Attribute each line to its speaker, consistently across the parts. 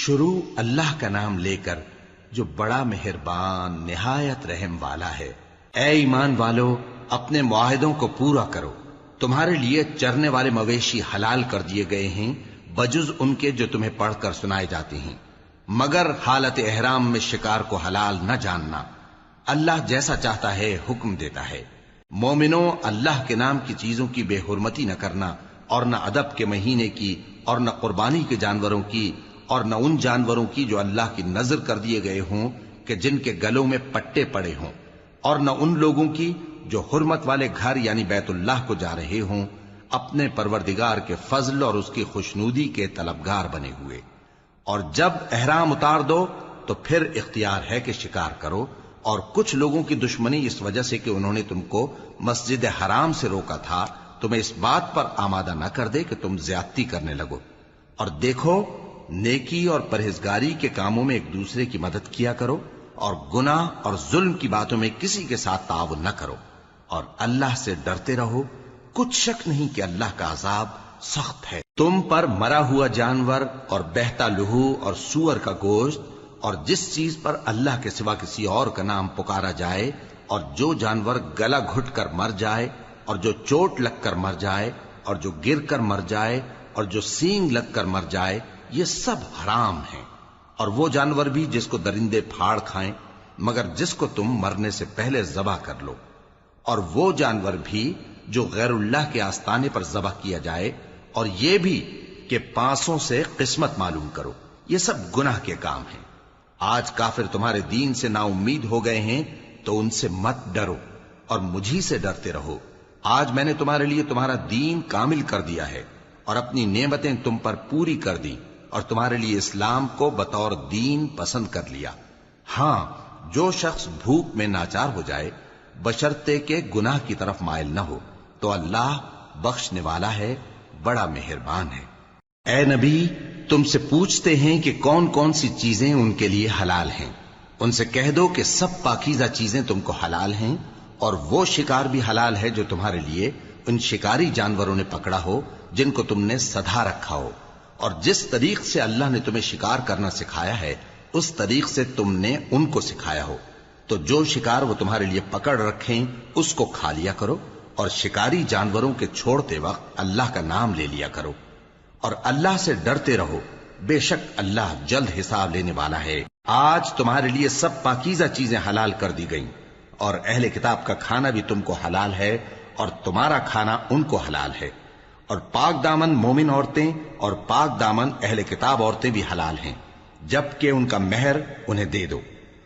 Speaker 1: شروع اللہ کا نام لے کر جو بڑا مہربان نہایت رحم والا ہے۔ اے ایمان والو، اپنے معاہدوں کو پورا کرو۔ تمہارے لیے چرنے والے مویشی حلال کر دیے گئے ہیں بجز ان کے جو تمہیں پڑھ کر سنائے جاتے ہیں، مگر حالت احرام میں شکار کو حلال نہ جاننا۔ اللہ جیسا چاہتا ہے حکم دیتا ہے۔ مومنوں، اللہ کے نام کی چیزوں کی بے حرمتی نہ کرنا، اور نہ ادب کے مہینے کی، اور نہ قربانی کے جانوروں کی، اور نہ ان جانوروں کی جو اللہ کی نذر کر دیے گئے ہوں کہ جن کے گلوں میں پٹے پڑے ہوں، اور نہ ان لوگوں کی جو حرمت والے گھر یعنی بیت اللہ کو جا رہے ہوں اپنے پروردگار کے فضل اور اس کی خوشنودی کے طلبگار بنے ہوئے۔ اور جب احرام اتار دو تو پھر اختیار ہے کہ شکار کرو، اور کچھ لوگوں کی دشمنی اس وجہ سے کہ انہوں نے تم کو مسجد حرام سے روکا تھا تمہیں اس بات پر آمادہ نہ کر دے کہ تم زیادتی کرنے لگو۔ اور دیکھو، نیکی اور پرہیزگاری کے کاموں میں ایک دوسرے کی مدد کیا کرو، اور گناہ اور ظلم کی باتوں میں کسی کے ساتھ تعاون نہ کرو، اور اللہ سے ڈرتے رہو۔ کچھ شک نہیں کہ اللہ کا عذاب سخت ہے۔ تم پر مرا ہوا جانور اور بہتا لہو اور سور کا گوشت اور جس چیز پر اللہ کے سوا کسی اور کا نام پکارا جائے، اور جو جانور گلا گھٹ کر مر جائے، اور جو چوٹ لگ کر مر جائے، اور جو گر کر مر جائے، اور جو سینگ لگ کر مر جائے، یہ سب حرام ہیں۔ اور وہ جانور بھی جس کو درندے پھاڑ کھائیں، مگر جس کو تم مرنے سے پہلے ذبح کر لو، اور وہ جانور بھی جو غیر اللہ کے آستانے پر ذبح کیا جائے، اور یہ بھی کہ پانسوں سے قسمت معلوم کرو، یہ سب گناہ کے کام ہیں۔ آج کافر تمہارے دین سے نا امید ہو گئے ہیں تو ان سے مت ڈرو اور مجھی سے ڈرتے رہو۔ آج میں نے تمہارے لیے تمہارا دین کامل کر دیا ہے اور اپنی نعمتیں تم پر پوری کر دی، اور تمہارے لیے اسلام کو بطور دین پسند کر لیا۔ ہاں، جو شخص بھوک میں ناچار ہو جائے بشرطے کہ گناہ کی طرف مائل نہ ہو تو اللہ بخشنے والا ہے، بڑا مہربان ہے۔ اے نبی، تم سے پوچھتے ہیں کہ کون کون سی چیزیں ان کے لیے حلال ہیں۔ ان سے کہہ دو کہ سب پاکیزہ چیزیں تم کو حلال ہیں، اور وہ شکار بھی حلال ہے جو تمہارے لیے ان شکاری جانوروں نے پکڑا ہو جن کو تم نے سدھا رکھا ہو، اور جس طریق سے اللہ نے تمہیں شکار کرنا سکھایا ہے اس طریق سے تم نے ان کو سکھایا ہو۔ تو جو شکار وہ تمہارے لیے پکڑ رکھیں اس کو کھا لیا کرو، اور شکاری جانوروں کے چھوڑتے وقت اللہ کا نام لے لیا کرو، اور اللہ سے ڈرتے رہو، بے شک اللہ جلد حساب لینے والا ہے۔ آج تمہارے لیے سب پاکیزہ چیزیں حلال کر دی گئیں، اور اہل کتاب کا کھانا بھی تم کو حلال ہے اور تمہارا کھانا ان کو حلال ہے، اور پاک دامن مومن عورتیں اور پاک دامن اہل کتاب عورتیں بھی حلال ہیں، جبکہ ان کا مہر انہیں دے دو۔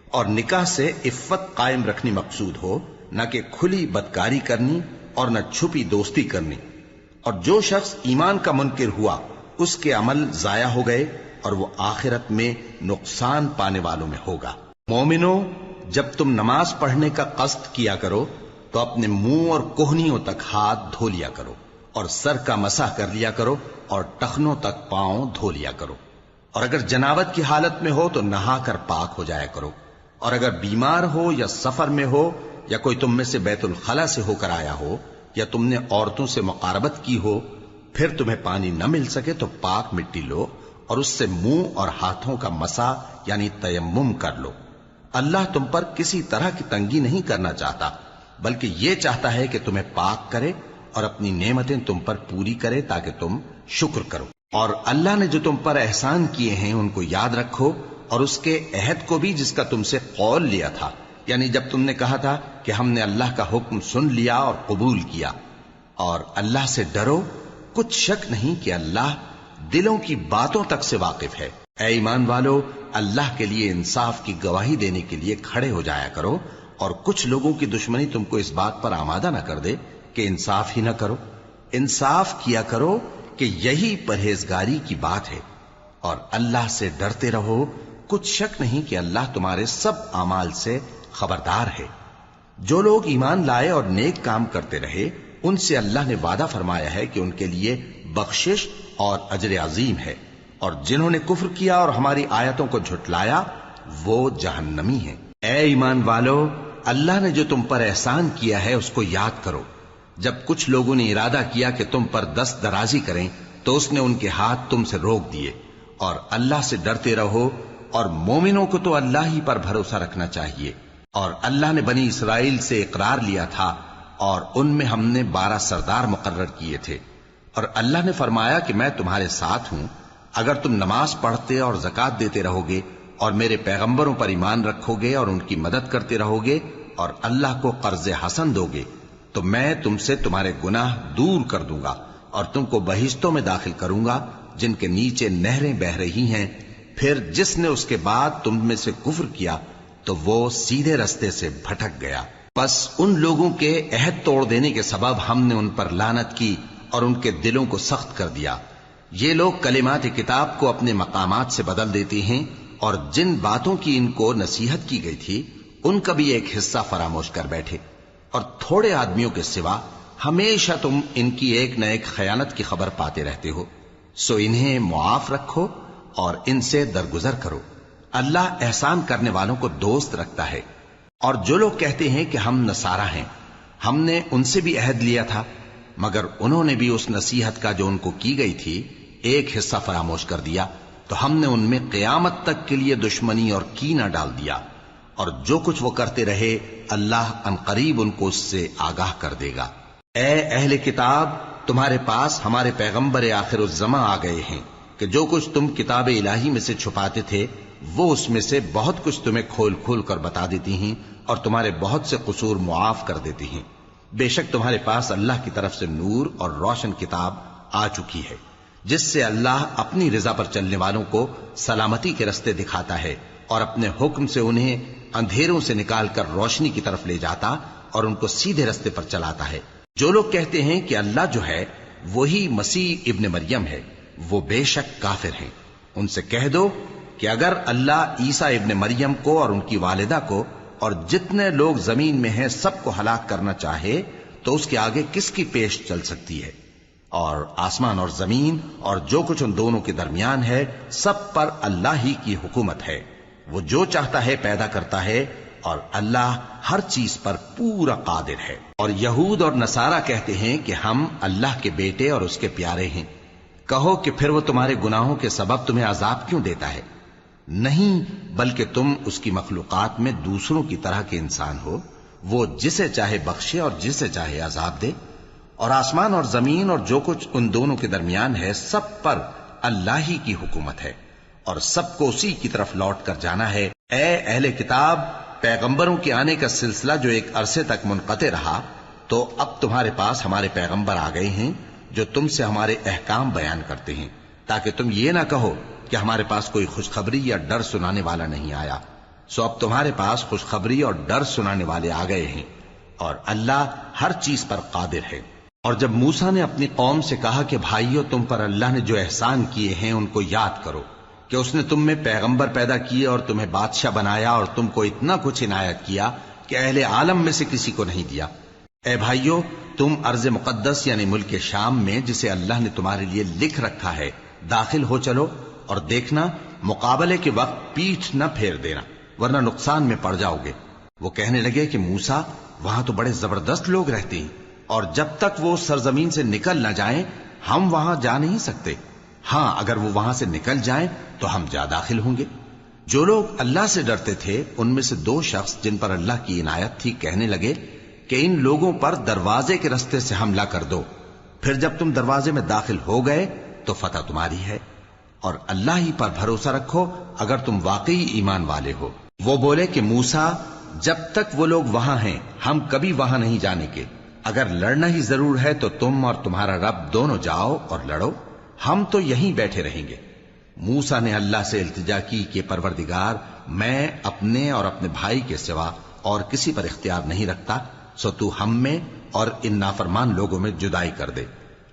Speaker 1: اور نکاح سے عفت قائم رکھنی مقصود ہو، نہ کہ کھلی بدکاری کرنی اور نہ چھپی دوستی کرنی۔ اور جو شخص ایمان کا منکر ہوا اس کے عمل ضائع ہو گئے اور وہ آخرت میں نقصان پانے والوں میں ہوگا۔ مومنوں، جب تم نماز پڑھنے کا قصد کیا کرو تو اپنے منہ اور کوہنیوں تک ہاتھ دھو لیا کرو، اور سر کا مسح کر لیا کرو، اور ٹخنوں تک پاؤں دھو لیا کرو، اور اگر جنابت کی حالت میں ہو تو نہا کر پاک ہو جایا کرو، اور اگر بیمار ہو یا سفر میں ہو یا کوئی تم میں سے بیت الخلا سے ہو کر آیا ہو یا تم نے عورتوں سے مقاربت کی ہو، پھر تمہیں پانی نہ مل سکے تو پاک مٹی لو اور اس سے منہ اور ہاتھوں کا مسح یعنی تیمم کر لو۔ اللہ تم پر کسی طرح کی تنگی نہیں کرنا چاہتا، بلکہ یہ چاہتا ہے کہ تمہیں پاک کرے اور اپنی نعمتیں تم پر پوری کرے تاکہ تم شکر کرو۔ اور اللہ نے جو تم پر احسان کیے ہیں ان کو یاد رکھو، اور اس کے عہد کو بھی جس کا تم سے قول لیا تھا، یعنی جب تم نے کہا تھا کہ ہم نے اللہ کا حکم سن لیا اور قبول کیا۔ اور اللہ سے ڈرو، کچھ شک نہیں کہ اللہ دلوں کی باتوں تک سے واقف ہے۔ اے ایمان والو، اللہ کے لیے انصاف کی گواہی دینے کے لیے کھڑے ہو جایا کرو، اور کچھ لوگوں کی دشمنی تم کو اس بات پر آمادہ نہ کر دے کہ انصاف ہی نہ کرو۔ انصاف کیا کرو کہ یہی پرہیزگاری کی بات ہے، اور اللہ سے ڈرتے رہو، کچھ شک نہیں کہ اللہ تمہارے سب اعمال سے خبردار ہے۔ جو لوگ ایمان لائے اور نیک کام کرتے رہے ان سے اللہ نے وعدہ فرمایا ہے کہ ان کے لیے بخشش اور اجر عظیم ہے، اور جنہوں نے کفر کیا اور ہماری آیتوں کو جھٹلایا وہ جہنمی ہیں۔ اے ایمان والو، اللہ نے جو تم پر احسان کیا ہے اس کو یاد کرو۔ جب کچھ لوگوں نے ارادہ کیا کہ تم پر دست درازی کریں تو اس نے ان کے ہاتھ تم سے روک دیے، اور اللہ سے ڈرتے رہو، اور مومنوں کو تو اللہ ہی پر بھروسہ رکھنا چاہیے۔ اور اللہ نے بنی اسرائیل سے اقرار لیا تھا، اور ان میں ہم نے 12 سردار مقرر کیے تھے، اور اللہ نے فرمایا کہ میں تمہارے ساتھ ہوں، اگر تم نماز پڑھتے اور زکوٰۃ دیتے رہو گے اور میرے پیغمبروں پر ایمان رکھو گے اور ان کی مدد کرتے رہو گے اور اللہ کو قرض حسن دو گے، تو میں تم سے تمہارے گناہ دور کر دوں گا اور تم کو بہشتوں میں داخل کروں گا جن کے نیچے نہریں بہ رہی ہیں۔ پھر جس نے اس کے بعد تم میں سے کفر کیا تو وہ سیدھے رستے سے بھٹک گیا۔ پس ان لوگوں کے عہد توڑ دینے کے سبب ہم نے ان پر لعنت کی اور ان کے دلوں کو سخت کر دیا۔ یہ لوگ کلمات کتاب کو اپنے مقامات سے بدل دیتے ہیں، اور جن باتوں کی ان کو نصیحت کی گئی تھی ان کا بھی ایک حصہ فراموش کر بیٹھے، اور تھوڑے آدمیوں کے سوا ہمیشہ تم ان کی ایک نہ ایک خیانت کی خبر پاتے رہتے ہو، سو انہیں معاف رکھو اور ان سے درگزر کرو۔ اللہ احسان کرنے والوں کو دوست رکھتا ہے۔ اور جو لوگ کہتے ہیں کہ ہم نصارہ ہیں، ہم نے ان سے بھی عہد لیا تھا، مگر انہوں نے بھی اس نصیحت کا جو ان کو کی گئی تھی ایک حصہ فراموش کر دیا، تو ہم نے ان میں قیامت تک کے لیے دشمنی اور کینہ ڈال دیا، اور جو کچھ وہ کرتے رہے اللہ عنقریب ان کو اس سے آگاہ کر دے گا۔ اے اہل کتاب، تمہارے پاس ہمارے پیغمبر آخر الزماں آ گئے ہیں کہ جو کچھ تم کتاب الہی میں سے چھپاتے تھے وہ اس میں سے بہت کچھ تمہیں کھول کھول کر بتا دیتی ہیں اور تمہارے بہت سے قصور معاف کر دیتی ہیں۔ بے شک تمہارے پاس اللہ کی طرف سے نور اور روشن کتاب آ چکی ہے، جس سے اللہ اپنی رضا پر چلنے والوں کو سلامتی کے رستے دکھاتا ہے اور اپنے حکم سے انہیں اندھیروں سے نکال کر روشنی کی طرف لے جاتا اور ان کو سیدھے رستے پر چلاتا ہے۔ جو لوگ کہتے ہیں کہ اللہ جو ہے وہی مسیح ابن مریم ہے، وہ بے شک کافر ہیں۔ ان سے کہہ دو کہ اگر اللہ عیسیٰ ابن مریم کو اور ان کی والدہ کو اور جتنے لوگ زمین میں ہیں سب کو ہلاک کرنا چاہے تو اس کے آگے کس کی پیش چل سکتی ہے؟ اور آسمان اور زمین اور جو کچھ ان دونوں کے درمیان ہے سب پر اللہ ہی کی حکومت ہے۔ وہ جو چاہتا ہے پیدا کرتا ہے، اور اللہ ہر چیز پر پورا قادر ہے۔ اور یہود اور نصارہ کہتے ہیں کہ ہم اللہ کے بیٹے اور اس کے پیارے ہیں۔ کہو کہ پھر وہ تمہارے گناہوں کے سبب تمہیں عذاب کیوں دیتا ہے؟ نہیں، بلکہ تم اس کی مخلوقات میں دوسروں کی طرح کے انسان ہو، وہ جسے چاہے بخشے اور جسے چاہے عذاب دے۔ اور آسمان اور زمین اور جو کچھ ان دونوں کے درمیان ہے سب پر اللہ ہی کی حکومت ہے، اور سب کو اسی کی طرف لوٹ کر جانا ہے۔ اے اہل کتاب، پیغمبروں کے آنے کا سلسلہ جو ایک عرصے تک منقطع رہا، تو اب تمہارے پاس ہمارے پیغمبر آ گئے ہیں جو تم سے ہمارے احکام بیان کرتے ہیں، تاکہ تم یہ نہ کہو کہ ہمارے پاس کوئی خوشخبری یا ڈر سنانے والا نہیں آیا۔ سو اب تمہارے پاس خوشخبری اور ڈر سنانے والے آ گئے ہیں، اور اللہ ہر چیز پر قادر ہے۔ اور جب موسیٰ نے اپنی قوم سے کہا کہ بھائیو، تم پر اللہ نے جو احسان کیے ہیں ان کو یاد کرو، کہ اس نے تم میں پیغمبر پیدا کیے اور تمہیں بادشاہ بنایا اور تم کو اتنا کچھ عنایت کیا کہ اہل عالم میں سے کسی کو نہیں دیا۔ اے بھائیو، تم ارض مقدس یعنی ملک شام میں جسے اللہ نے تمہارے لیے لکھ رکھا ہے داخل ہو چلو، اور دیکھنا مقابلے کے وقت پیٹھ نہ پھیر دینا ورنہ نقصان میں پڑ جاؤ گے۔ وہ کہنے لگے کہ موسیٰ، وہاں تو بڑے زبردست لوگ رہتے ہیں، اور جب تک وہ سرزمین سے نکل نہ جائیں ہم وہاں جا نہیں سکتے۔ ہاں، اگر وہ وہاں سے نکل جائیں تو ہم جا داخل ہوں گے۔ جو لوگ اللہ سے ڈرتے تھے ان میں سے 2 شخص جن پر اللہ کی عنایت تھی کہنے لگے کہ ان لوگوں پر دروازے کے رستے سے حملہ کر دو، پھر جب تم دروازے میں داخل ہو گئے تو فتح تمہاری ہے، اور اللہ ہی پر بھروسہ رکھو اگر تم واقعی ایمان والے ہو۔ وہ بولے کہ موسیٰ، جب تک وہ لوگ وہاں ہیں ہم کبھی وہاں نہیں جانے کے، اگر لڑنا ہی ضرور ہے تو تم اور تمہارا رب دونوں جاؤ اور لڑو، ہم تو یہیں بیٹھے رہیں گے۔ موسیٰ نے اللہ سے التجا کی کہ پروردگار، میں اپنے اور اپنے بھائی کے سوا اور کسی پر اختیار نہیں رکھتا، سو تو ہم میں اور ان نافرمان لوگوں میں جدائی کر دے۔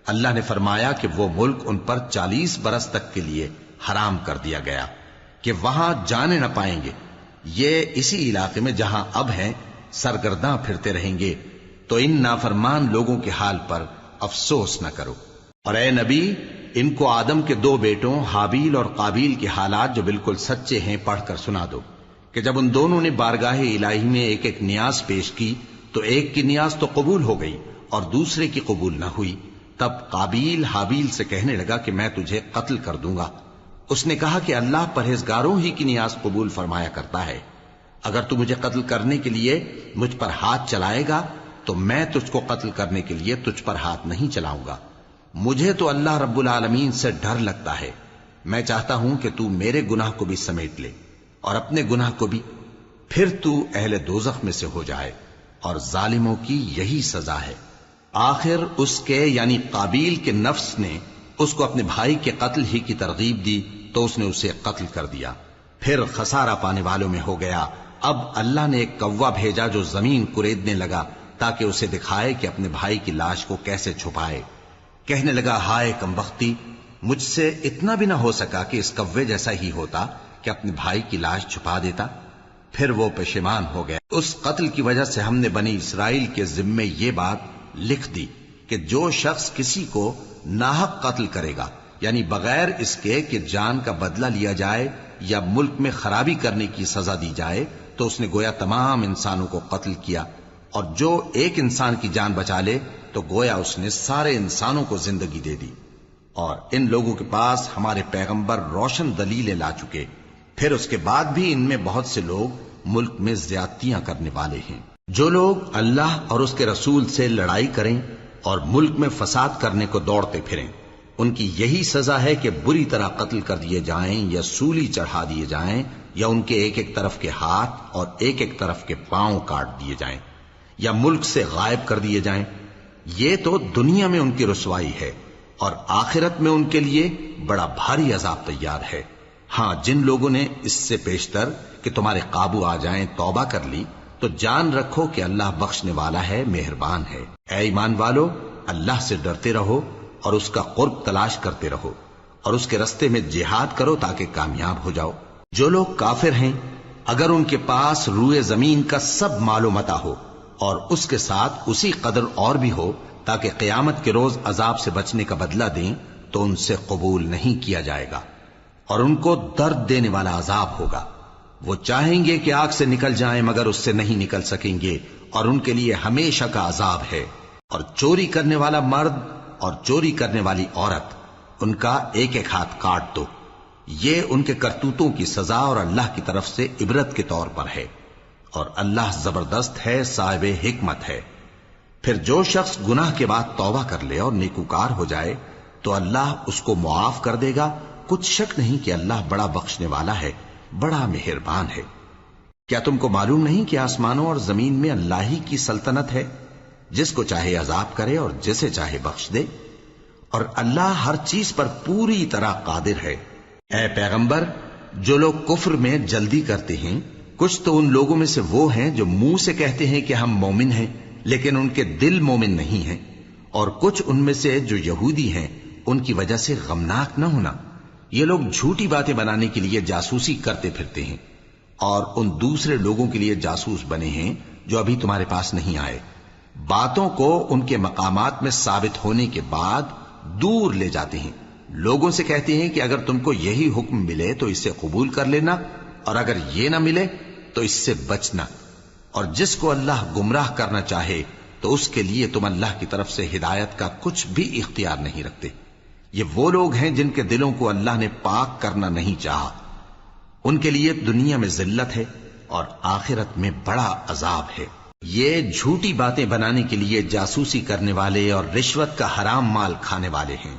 Speaker 1: اللہ نے فرمایا کہ وہ ملک ان پر 40 برس تک کے لیے حرام کر دیا گیا کہ وہاں جانے نہ پائیں گے۔ یہ اسی علاقے میں جہاں اب ہیں سرگرداں پھرتے رہیں گے، تو ان نافرمان لوگوں کے حال پر افسوس نہ کرو۔ اور اے نبی، ان کو آدم کے 2 بیٹوں حابیل اور قابیل کے حالات جو بالکل سچے ہیں پڑھ کر سنا دو، کہ جب ان دونوں نے بارگاہ الہی میں ایک ایک نیاز پیش کی تو ایک کی نیاز تو قبول ہو گئی اور دوسرے کی قبول نہ ہوئی۔ تب قابیل حابیل سے کہنے لگا کہ میں تجھے قتل کر دوں گا، اس نے کہا کہ اللہ پرہیزگاروں ہی کی نیاز قبول فرمایا کرتا ہے. اگر تو مجھے قتل کرنے کے لیے مجھ پر ہاتھ چلائے گا تو میں تجھ کو قتل کرنے کے لیے تجھ پر ہاتھ نہیں چلاؤں گا. مجھے تو اللہ رب العالمین سے ڈر لگتا ہے. میں چاہتا ہوں کہ تو میرے گناہ کو بھی سمیٹ لے اور اپنے گناہ کو بھی، پھر تو اہل دوزخ میں سے ہو جائے، اور ظالموں کی یہی سزا ہے. آخر اس کے یعنی قابیل کے نفس نے اس کو اپنے بھائی کے قتل ہی کی ترغیب دی تو اس نے اسے قتل کر دیا. پھر خسارہ پانے والوں میں ہو گیا. اب اللہ نے ایک کوا بھیجا جو زمین کریدنے لگا تاکہ اسے دکھائے کہ اپنے بھائی کی لاش کو کیسے چھپائے. کہنے لگا، ہائے کمبختی، مجھ سے اتنا بھی نہ ہو سکا کہ اس کوے جیسا ہی ہوتا کہ اپنے بھائی کی لاش چھپا دیتا. پھر وہ پشیمان ہو گیا. اس قتل کی وجہ سے ہم نے بنی اسرائیل کے ذمے یہ بات لکھ دی کہ جو شخص کسی کو ناحق قتل کرے گا، یعنی بغیر اس کے کہ جان کا بدلہ لیا جائے یا ملک میں خرابی کرنے کی سزا دی جائے، تو اس نے گویا تمام انسانوں کو قتل کیا. اور جو ایک انسان کی جان بچا لے تو گویا اس نے سارے انسانوں کو زندگی دے دی. اور ان لوگوں کے پاس ہمارے پیغمبر روشن دلیلیں لا چکے، پھر اس کے بعد بھی ان میں بہت سے لوگ ملک میں زیادتیاں کرنے والے ہیں. جو لوگ اللہ اور اس کے رسول سے لڑائی کریں اور ملک میں فساد کرنے کو دوڑتے پھریں، ان کی یہی سزا ہے کہ بری طرح قتل کر دیے جائیں یا سولی چڑھا دیے جائیں، یا ان کے ایک ایک طرف کے ہاتھ اور ایک ایک طرف کے پاؤں کاٹ دیے جائیں، یا ملک سے غائب کر دیے جائیں. یہ تو دنیا میں ان کی رسوائی ہے، اور آخرت میں ان کے لیے بڑا بھاری عذاب تیار ہے. ہاں، جن لوگوں نے اس سے پیشتر کہ تمہارے قابو آ جائیں توبہ کر لی تو جان رکھو کہ اللہ بخشنے والا ہے، مہربان ہے. اے ایمان والو، اللہ سے ڈرتے رہو اور اس کا قرب تلاش کرتے رہو، اور اس کے رستے میں جہاد کرو تاکہ کامیاب ہو جاؤ. جو لوگ کافر ہیں، اگر ان کے پاس روئے زمین کا سب مال و متاع ہو اور اس کے ساتھ اسی قدر اور بھی ہو تاکہ قیامت کے روز عذاب سے بچنے کا بدلہ دیں، تو ان سے قبول نہیں کیا جائے گا، اور ان کو درد دینے والا عذاب ہوگا. وہ چاہیں گے کہ آگ سے نکل جائیں مگر اس سے نہیں نکل سکیں گے، اور ان کے لیے ہمیشہ کا عذاب ہے. اور چوری کرنے والا مرد اور چوری کرنے والی عورت، ان کا ایک ایک ہاتھ کاٹ دو. یہ ان کے کرتوتوں کی سزا اور اللہ کی طرف سے عبرت کے طور پر ہے، اور اللہ زبردست ہے، صاحب حکمت ہے. پھر جو شخص گناہ کے بعد توبہ کر لے اور نیکوکار ہو جائے تو اللہ اس کو معاف کر دے گا. کچھ شک نہیں کہ اللہ بڑا بخشنے والا ہے، بڑا مہربان ہے. کیا تم کو معلوم نہیں کہ آسمانوں اور زمین میں اللہ ہی کی سلطنت ہے، جس کو چاہے عذاب کرے اور جسے چاہے بخش دے، اور اللہ ہر چیز پر پوری طرح قادر ہے. اے پیغمبر، جو لوگ کفر میں جلدی کرتے ہیں، کچھ تو ان لوگوں میں سے وہ ہیں جو منہ سے کہتے ہیں کہ ہم مومن ہیں لیکن ان کے دل مومن نہیں ہیں، اور کچھ ان میں سے جو یہودی ہیں، ان کی وجہ سے غمناک نہ ہونا. یہ لوگ جھوٹی باتیں بنانے کے لیے جاسوسی کرتے پھرتے ہیں، اور ان دوسرے لوگوں کے لیے جاسوس بنے ہیں جو ابھی تمہارے پاس نہیں آئے. باتوں کو ان کے مقامات میں ثابت ہونے کے بعد دور لے جاتے ہیں. لوگوں سے کہتے ہیں کہ اگر تم کو یہی حکم ملے تو اسے قبول کر لینا، اور اگر یہ نہ ملے تو اس سے بچنا. اور جس کو اللہ گمراہ کرنا چاہے تو اس کے لیے تم اللہ کی طرف سے ہدایت کا کچھ بھی اختیار نہیں رکھتے. یہ وہ لوگ ہیں جن کے دلوں کو اللہ نے پاک کرنا نہیں چاہا. ان کے لیے دنیا میں ذلت ہے اور آخرت میں بڑا عذاب ہے. یہ جھوٹی باتیں بنانے کے لیے جاسوسی کرنے والے اور رشوت کا حرام مال کھانے والے ہیں.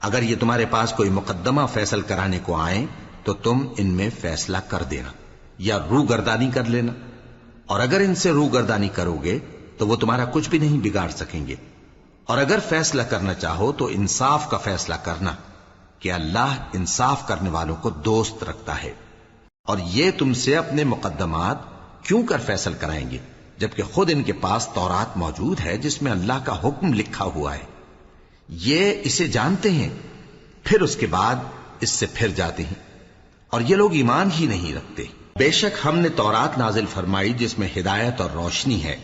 Speaker 1: اگر یہ تمہارے پاس کوئی مقدمہ فیصل کرانے کو آئیں تو تم ان میں فیصلہ کر دینا یا روگردانی کر لینا، اور اگر ان سے روگردانی کرو گے تو وہ تمہارا کچھ بھی نہیں بگاڑ سکیں گے. اور اگر فیصلہ کرنا چاہو تو انصاف کا فیصلہ کرنا، کہ اللہ انصاف کرنے والوں کو دوست رکھتا ہے. اور یہ تم سے اپنے مقدمات کیوں کر فیصل کرائیں گے جبکہ خود ان کے پاس تورات موجود ہے جس میں اللہ کا حکم لکھا ہوا ہے. یہ اسے جانتے ہیں، پھر اس کے بعد اس سے پھر جاتے ہیں، اور یہ لوگ ایمان ہی نہیں رکھتے. بے شک ہم نے تورات نازل فرمائی جس میں ہدایت اور روشنی ہے.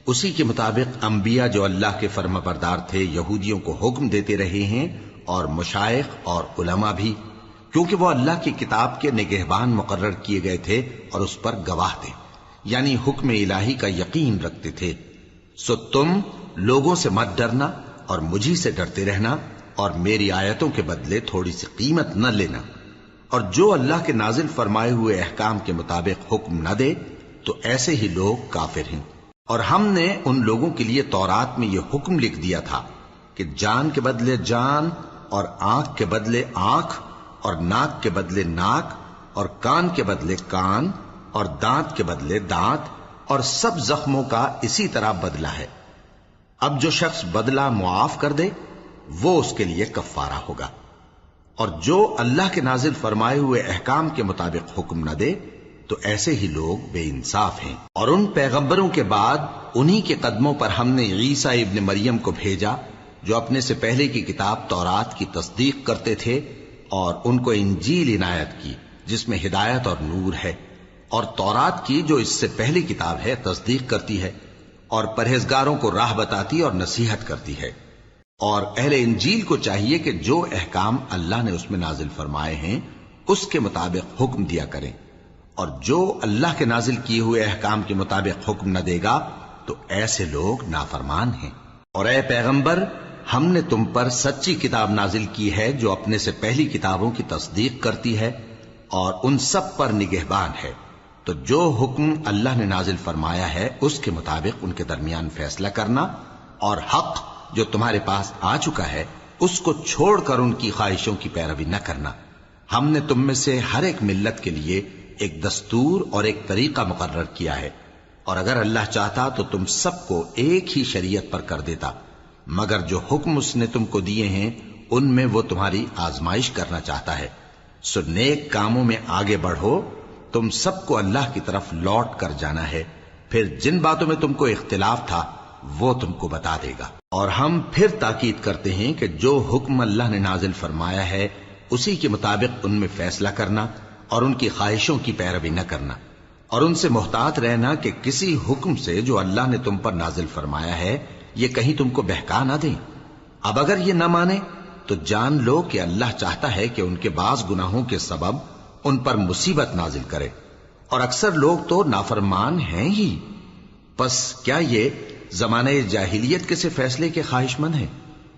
Speaker 1: اسی کے مطابق انبیاء جو اللہ کے فرما بردار تھے یہودیوں کو حکم دیتے رہے ہیں، اور مشائخ اور علماء بھی، کیونکہ وہ اللہ کی کتاب کے نگہبان مقرر کیے گئے تھے اور اس پر گواہ تھے، یعنی حکم الہی کا یقین رکھتے تھے. سو تم لوگوں سے مت ڈرنا اور مجھی سے ڈرتے رہنا، اور میری آیتوں کے بدلے تھوڑی سی قیمت نہ لینا. اور جو اللہ کے نازل فرمائے ہوئے احکام کے مطابق حکم نہ دے تو ایسے ہی لوگ کافر ہیں۔ اور ہم نے ان لوگوں کے لیے تورات میں یہ حکم لکھ دیا تھا کہ جان کے بدلے جان، اور آنکھ کے بدلے آنکھ، اور ناک کے بدلے ناک، اور کان کے بدلے کان، اور دانت کے بدلے دانت، اور سب زخموں کا اسی طرح بدلہ ہے۔ اب جو شخص بدلہ معاف کر دے وہ اس کے لیے کفارہ ہوگا، اور جو اللہ کے نازل فرمائے ہوئے احکام کے مطابق حکم نہ دے تو ایسے ہی لوگ بے انصاف ہیں۔ اور ان پیغمبروں کے بعد انہی کے قدموں پر ہم نے عیسیٰ ابن مریم کو بھیجا جو اپنے سے پہلے کی کتاب تورات کی تصدیق کرتے تھے، اور ان کو انجیل عنایت کی جس میں ہدایت اور نور ہے، اور تورات کی جو اس سے پہلی کتاب ہے تصدیق کرتی ہے، اور پرہیزگاروں کو راہ بتاتی اور نصیحت کرتی ہے۔ اور اہل انجیل کو چاہیے کہ جو احکام اللہ نے اس میں نازل فرمائے ہیں اس کے مطابق حکم دیا کریں، اور جو اللہ کے نازل کیے ہوئے احکام کے مطابق حکم نہ دے گا تو ایسے لوگ نافرمان ہیں۔ اور اے پیغمبر، ہم نے تم پر سچی کتاب نازل کی ہے جو اپنے سے پہلی کتابوں کی تصدیق کرتی ہے اور ان سب پر نگہبان ہے، تو جو حکم اللہ نے نازل فرمایا ہے اس کے مطابق ان کے درمیان فیصلہ کرنا، اور حق جو تمہارے پاس آ چکا ہے اس کو چھوڑ کر ان کی خواہشوں کی پیروی نہ کرنا۔ ہم نے تم میں سے ہر ایک ملت کے لیے ایک دستور اور ایک طریقہ مقرر کیا ہے، اور اگر اللہ چاہتا تو تم سب کو ایک ہی شریعت پر کر دیتا، مگر جو حکم اس نے تم کو دیے ہیں ان میں وہ تمہاری آزمائش کرنا چاہتا ہے۔ سو نیک کاموں میں آگے بڑھو، تم سب کو اللہ کی طرف لوٹ کر جانا ہے، پھر جن باتوں میں تم کو اختلاف تھا وہ تم کو بتا دے گا۔ اور ہم پھر تاکید کرتے ہیں کہ جو حکم اللہ نے نازل فرمایا ہے اسی کے مطابق ان میں فیصلہ کرنا، اور ان کی خواہشوں کی پیروی نہ کرنا، اور ان سے محتاط رہنا کہ کسی حکم سے جو اللہ نے تم پر نازل فرمایا ہے یہ کہیں تم کو بہکا نہ دیں۔ اب اگر یہ نہ مانے تو جان لو کہ اللہ چاہتا ہے کہ ان کے بعض گناہوں کے سبب ان پر مصیبت نازل کرے، اور اکثر لوگ تو نافرمان ہیں ہی۔ پس کیا یہ زمانہ جاہلیت کے سے فیصلے کے خواہش مند ہیں؟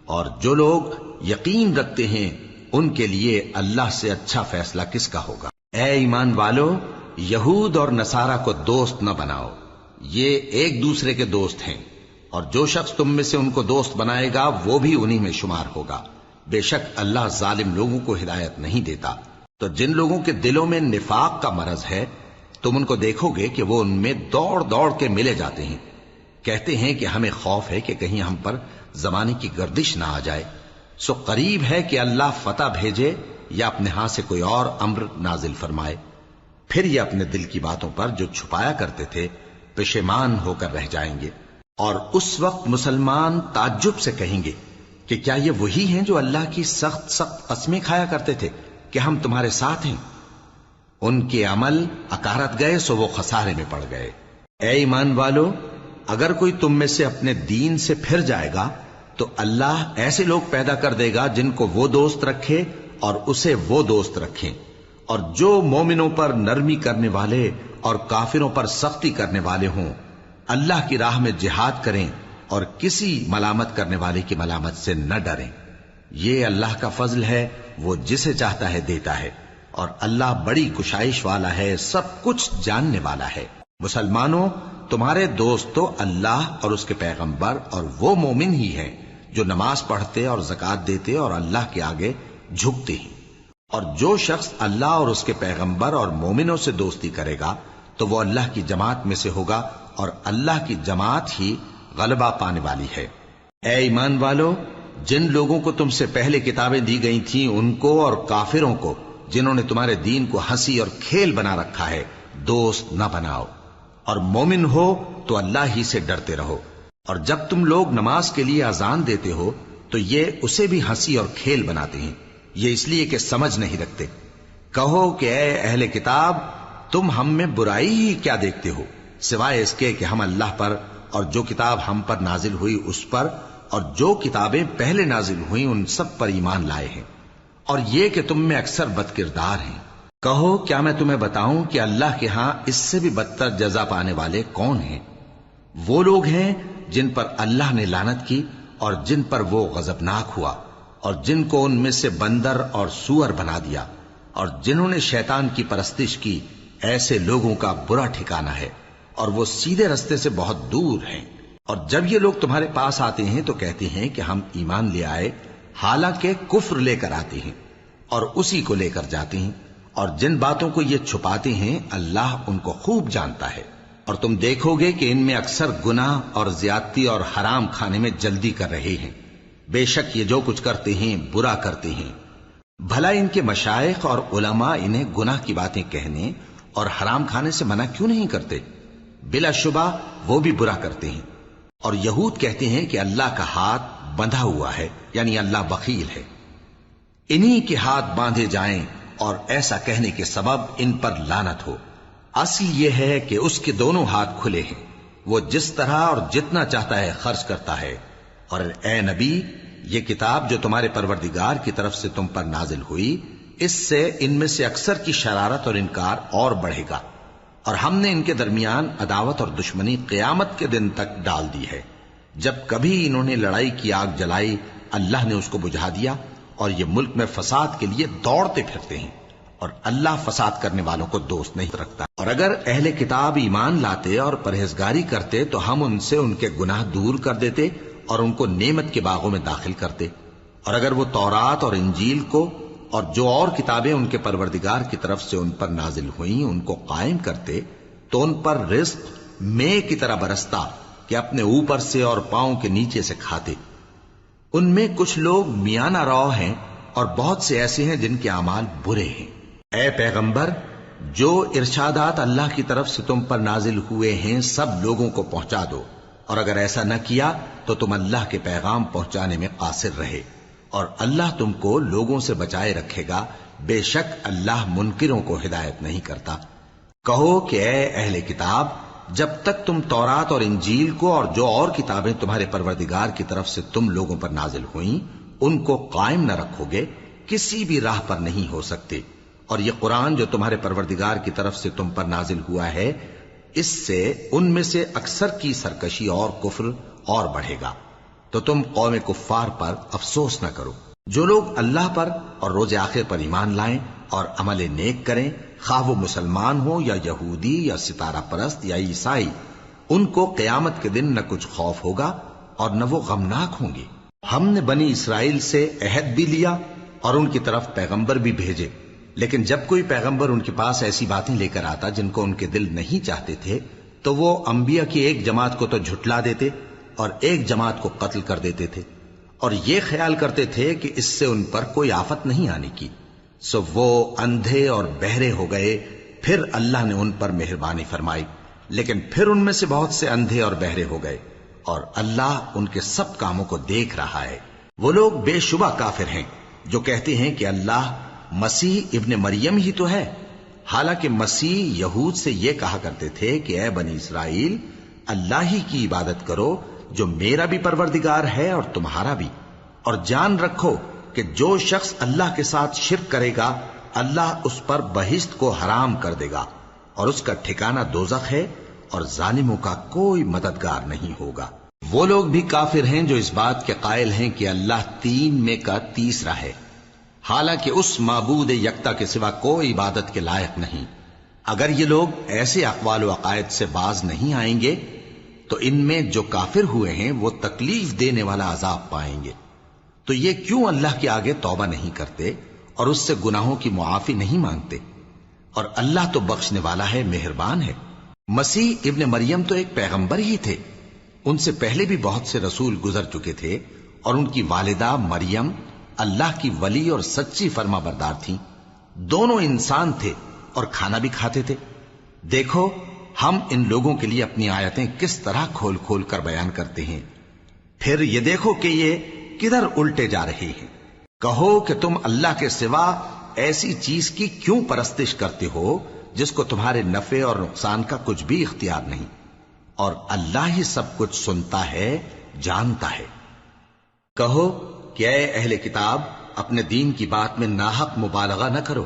Speaker 1: اور جو لوگ یقین رکھتے ہیں ان کے لیے اللہ سے اچھا فیصلہ کس کا ہوگا؟ اے ایمان والو، یہود اور نصارہ کو دوست نہ بناؤ، یہ ایک دوسرے کے دوست ہیں، اور جو شخص تم میں سے ان کو دوست بنائے گا وہ بھی انہی میں شمار ہوگا۔ بے شک اللہ ظالم لوگوں کو ہدایت نہیں دیتا۔ تو جن لوگوں کے دلوں میں نفاق کا مرض ہے تم ان کو دیکھو گے کہ وہ ان میں دوڑ دوڑ کے ملے جاتے ہیں، کہتے ہیں کہ ہمیں خوف ہے کہ کہیں ہم پر زمانے کی گردش نہ آ جائے۔ سو قریب ہے کہ اللہ فتح بھیجے یا اپنے ہاں سے کوئی اور امر نازل فرمائے، پھر یہ اپنے دل کی باتوں پر جو چھپایا کرتے تھے پشیمان ہو کر رہ جائیں گے۔ اور اس وقت مسلمان تعجب سے کہیں گے کہ کیا یہ وہی ہیں جو اللہ کی سخت سخت قسمیں کھایا کرتے تھے کہ ہم تمہارے ساتھ ہیں؟ ان کے عمل اکارت گئے سو وہ خسارے میں پڑ گئے۔ اے ایمان والو، اگر کوئی تم میں سے اپنے دین سے پھر جائے گا تو اللہ ایسے لوگ پیدا کر دے گا جن کو وہ دوست رکھے اور اسے وہ دوست رکھیں، اور جو مومنوں پر نرمی کرنے والے اور کافروں پر سختی کرنے والے ہوں، اللہ کی راہ میں جہاد کریں اور کسی ملامت کرنے والے کی ملامت سے نہ ڈریں۔ یہ اللہ کا فضل ہے، وہ جسے چاہتا ہے دیتا ہے، اور اللہ بڑی کشائش والا ہے، سب کچھ جاننے والا ہے۔ مسلمانوں، تمہارے دوست تو اللہ اور اس کے پیغمبر اور وہ مومن ہی ہیں جو نماز پڑھتے اور زکوٰۃ دیتے اور اللہ کے آگے جھکتے ہیں۔ اور جو شخص اللہ اور اس کے پیغمبر اور مومنوں سے دوستی کرے گا تو وہ اللہ کی جماعت میں سے ہوگا، اور اللہ کی جماعت ہی غلبہ پانے والی ہے۔ اے ایمان والو، جن لوگوں کو تم سے پہلے کتابیں دی گئی تھیں ان کو اور کافروں کو جنہوں نے تمہارے دین کو ہنسی اور کھیل بنا رکھا ہے دوست نہ بناؤ، اور مومن ہو تو اللہ ہی سے ڈرتے رہو۔ اور جب تم لوگ نماز کے لیے اذان دیتے ہو تو یہ اسے بھی ہنسی اور کھیل بناتے ہیں، یہ اس لیے کہ سمجھ نہیں رکھتے۔ کہو کہ اے اہل کتاب، تم ہم میں برائی ہی کیا دیکھتے ہو، سوائے اس کے کہ ہم اللہ پر اور جو کتاب ہم پر نازل ہوئی اس پر اور جو کتابیں پہلے نازل ہوئیں ان سب پر ایمان لائے ہیں، اور یہ کہ تم میں اکثر بد کردار ہیں۔ کہو کیا میں تمہیں بتاؤں کہ اللہ کے ہاں اس سے بھی بدتر جزا پانے والے کون ہیں؟ وہ لوگ ہیں جن پر اللہ نے لعنت کی اور جن پر وہ غضبناک ہوا، اور جن کو ان میں سے بندر اور سور بنا دیا، اور جنہوں نے شیطان کی پرستش کی ایسے لوگوں کا برا ٹھکانہ ہے، اور وہ سیدھے رستے سے بہت دور ہیں۔ اور جب یہ لوگ تمہارے پاس آتے ہیں تو کہتے ہیں کہ ہم ایمان لے آئے، حالانکہ کفر لے کر آتے ہیں اور اسی کو لے کر جاتے ہیں، اور جن باتوں کو یہ چھپاتے ہیں اللہ ان کو خوب جانتا ہے۔ اور تم دیکھو گے کہ ان میں اکثر گناہ اور زیادتی اور حرام کھانے میں جلدی کر رہے ہیں۔ بے شک یہ جو کچھ کرتے ہیں برا کرتے ہیں۔ بھلا ان کے مشائخ اور علماء انہیں گناہ کی باتیں کہنے اور حرام کھانے سے منع کیوں نہیں کرتے؟ بلا شبہ وہ بھی برا کرتے ہیں۔ اور یہود کہتے ہیں کہ اللہ کا ہاتھ بندھا ہوا ہے، یعنی اللہ بخیل ہے، انہی کے ہاتھ باندھے جائیں، اور ایسا کہنے کے سبب ان پر لعنت ہو۔ اصل یہ ہے کہ اس کے دونوں ہاتھ کھلے ہیں، وہ جس طرح اور جتنا چاہتا ہے خرچ کرتا ہے۔ اور اے نبی، یہ کتاب جو تمہارے پروردگار کی طرف سے تم پر نازل ہوئی، اس سے ان میں سے اکثر کی شرارت اور انکار اور بڑھے گا، اور ہم نے ان کے درمیان عداوت اور دشمنی قیامت کے دن تک ڈال دی ہے۔ جب کبھی انہوں نے لڑائی کی آگ جلائی، اللہ نے اس کو بجھا دیا، اور یہ ملک میں فساد کے لیے دوڑتے پھرتے ہیں، اور اللہ فساد کرنے والوں کو دوست نہیں رکھتا۔ اور اگر اہل کتاب ایمان لاتے اور پرہیزگاری کرتے تو ہم ان سے ان کے گناہ دور کر دیتے اور ان کو نعمت کے باغوں میں داخل کرتے۔ اور اگر وہ تورات اور انجیل کو اور جو اور کتابیں ان کے پروردگار کی طرف سے ان پر نازل ہوئیں ان کو قائم کرتے تو ان پر رزق مے کی طرح برستا کہ اپنے اوپر سے اور پاؤں کے نیچے سے کھاتے۔ ان میں کچھ لوگ میانہ رو ہیں اور بہت سے ایسے ہیں جن کے اعمال برے ہیں۔ اے پیغمبر، جو ارشادات اللہ کی طرف سے تم پر نازل ہوئے ہیں سب لوگوں کو پہنچا دو، اور اگر ایسا نہ کیا تو تم اللہ کے پیغام پہنچانے میں قاصر رہے، اور اللہ تم کو لوگوں سے بچائے رکھے گا، بے شک اللہ منکروں کو ہدایت نہیں کرتا۔ کہو کہ اے اہل کتاب، جب تک تم تورات اور انجیل کو اور جو اور کتابیں تمہارے پروردگار کی طرف سے تم لوگوں پر نازل ہوئیں ان کو قائم نہ رکھو گے، کسی بھی راہ پر نہیں ہو سکتے۔ اور یہ قرآن جو تمہارے پروردگار کی طرف سے تم پر نازل ہوا ہے، اس سے ان میں سے اکثر کی سرکشی اور کفر اور بڑھے گا، تو تم قوم کفار پر افسوس نہ کرو۔ جو لوگ اللہ پر اور روز آخر پر ایمان لائیں اور عمل نیک کریں، خواہ وہ مسلمان ہو یا یہودی یا ستارہ پرست یا عیسائی، ان کو قیامت کے دن نہ کچھ خوف ہوگا اور نہ وہ غمناک ہوں گے۔ ہم نے بنی اسرائیل سے عہد بھی لیا اور ان کی طرف پیغمبر بھی بھیجے، لیکن جب کوئی پیغمبر ان کے پاس ایسی باتیں لے کر آتا جن کو ان کے دل نہیں چاہتے تھے تو وہ انبیاء کی ایک جماعت کو تو جھٹلا دیتے اور ایک جماعت کو قتل کر دیتے تھے، اور یہ خیال کرتے تھے کہ اس سے ان پر کوئی آفت نہیں آنے کی، سو وہ اندھے اور بہرے ہو گئے۔ پھر اللہ نے ان پر مہربانی فرمائی، لیکن پھر ان میں سے بہت سے اندھے اور بہرے ہو گئے، اور اللہ ان کے سب کاموں کو دیکھ رہا ہے۔ وہ لوگ بے شبہ کافر ہیں جو کہتے ہیں کہ اللہ مسیح ابن مریم ہی تو ہے، حالانکہ مسیح یہود سے یہ کہا کرتے تھے کہ اے بنی اسرائیل، اللہ ہی کی عبادت کرو جو میرا بھی پروردگار ہے اور تمہارا بھی، اور جان رکھو کہ جو شخص اللہ کے ساتھ شرک کرے گا اللہ اس پر بہشت کو حرام کر دے گا، اور اس کا ٹھکانہ دوزخ ہے، اور ظالموں کا کوئی مددگار نہیں ہوگا۔ وہ لوگ بھی کافر ہیں جو اس بات کے قائل ہیں کہ اللہ تین میں کا تیسرا ہے، حالانکہ اس معبود یکتا کے سوا کوئی عبادت کے لائق نہیں۔ اگر یہ لوگ ایسے اقوال و عقائد سے باز نہیں آئیں گے تو ان میں جو کافر ہوئے ہیں وہ تکلیف دینے والا عذاب پائیں گے۔ تو یہ کیوں اللہ کے آگے توبہ نہیں کرتے اور اس سے گناہوں کی معافی نہیں مانگتے؟ اور اللہ تو بخشنے والا ہے، مہربان ہے۔ مسیح ابن مریم تو ایک پیغمبر ہی تھے، ان سے پہلے بھی بہت سے رسول گزر چکے تھے، اور ان کی والدہ مریم اللہ کی ولی اور سچی فرما بردار تھیں۔ دونوں انسان تھے اور کھانا بھی کھاتے تھے۔ دیکھو ہم ان لوگوں کے لیے اپنی آیتیں کس طرح کھول کھول کر بیان کرتے ہیں، پھر یہ دیکھو کہ یہ کدھر الٹے جا رہے ہیں۔ کہو کہ تم اللہ کے سوا ایسی چیز کی کیوں پرستش کرتے ہو جس کو تمہارے نفع اور نقصان کا کچھ بھی اختیار نہیں، اور اللہ ہی سب کچھ سنتا ہے، جانتا ہے۔ کہو کہ اے اہل کتاب، اپنے دین کی بات میں ناحق مبالغہ نہ کرو،